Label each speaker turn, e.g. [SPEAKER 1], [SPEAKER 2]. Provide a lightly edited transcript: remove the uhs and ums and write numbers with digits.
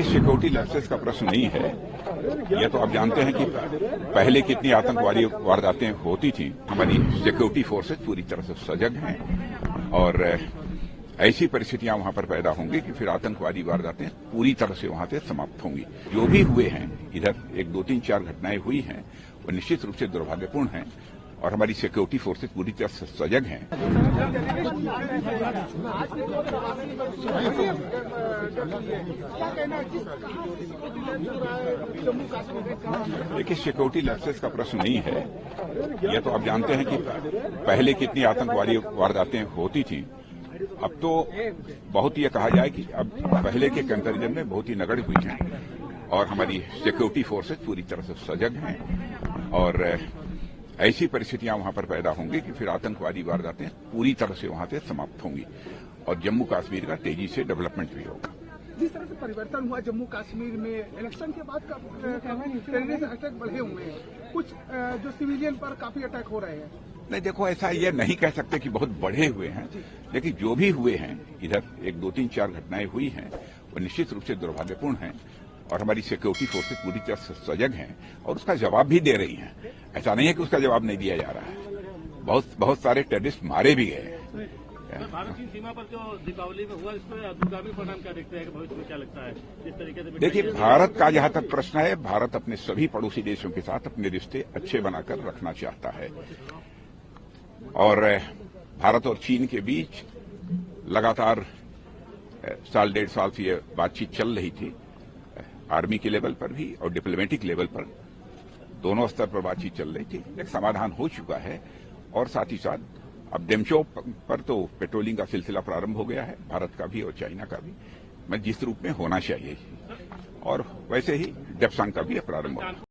[SPEAKER 1] देखिए, security lapses का प्रश्न नहीं है। यह तो आप जानते हैं कि पहले कितनी आतंकवादी वारदातें होती थी। हमारी सिक्योरिटी फोर्सेस पूरी तरह से सजग हैं और ऐसी परिस्थितियां वहां पर पैदा होंगी कि फिर आतंकवादी वारदातें पूरी तरह से वहां से समाप्त होंगी। जो भी हुए हैं, इधर 1, 2, 3, 4 घटनाएं हुई हैं, वो निश्चित रूप से दुर्भाग्यपूर्ण हैं और हमारी सिक्योरिटी फोर्सेस पूरी तरह से सजग हैं। देखिए, सिक्योरिटी लैप्सेस का प्रश्न नहीं है। यह तो आप जानते हैं कि पहले कितनी आतंकवादी वारदातें होती थी। अब तो बहुत ये कहा जाए कि अब पहले के कंपैरिजन में बहुत ही नगण्य हुई हैं और हमारी सिक्योरिटी फोर्सेस पूरी तरह से सजग हैं और ऐसी परिस्थितियां वहां पर पैदा होंगी कि फिर आतंकवादी वारदातें पूरी तरह से वहां से समाप्त होंगी और जम्मू कश्मीर का तेजी से डेवलपमेंट भी होगा।
[SPEAKER 2] जिस तरह से परिवर्तन हुआ जम्मू कश्मीर में इलेक्शन के बाद टेररिस्ट अटैक बढ़े हुए हैं, कुछ जो सिविलियन पर काफी अटैक हो रहे हैं।
[SPEAKER 1] नहीं, देखो, ऐसा ये नहीं कह सकते कि बहुत बढ़े हुए हैं, लेकिन जो भी हुए हैं, इधर 1, 2, 3, 4 घटनाएं हुई हैं, वो निश्चित रूप से दुर्भाग्यपूर्ण हैं और हमारी सिक्योरिटी फोर्सेस पूरी तरह से सजग हैं और उसका जवाब भी दे रही हैं। ऐसा नहीं है कि उसका जवाब नहीं दिया जा रहा है। बहुत सारे टेररिस्ट मारे भी गए हैं।
[SPEAKER 3] भारत चीन सीमा पर जो दीपावली में हुआ, इसमें दूरगामी परिणाम क्या देखते हैं कि भविष्य में क्या लगता है जिस तरीके से?
[SPEAKER 1] देखिए, भारत का जहां तक प्रश्न है, भारत अपने सभी पड़ोसी देशों के साथ अपने रिश्ते अच्छे बनाकर रखना चाहता है और भारत और चीन के बीच लगातार साल 1.5 साल से ये बातचीत चल रही थी। आर्मी के लेवल पर भी और डिप्लोमेटिक लेवल पर दोनों स्तर पर बातचीत चल रही थी। एक समाधान हो चुका है और साथ ही साथ अब डेमचौक पर तो पेट्रोलिंग का सिलसिला प्रारंभ हो गया है, भारत का भी और चाइना का भी, जिस रूप में होना चाहिए, और वैसे ही डेप्सांग का भी प्रारंभ होगा।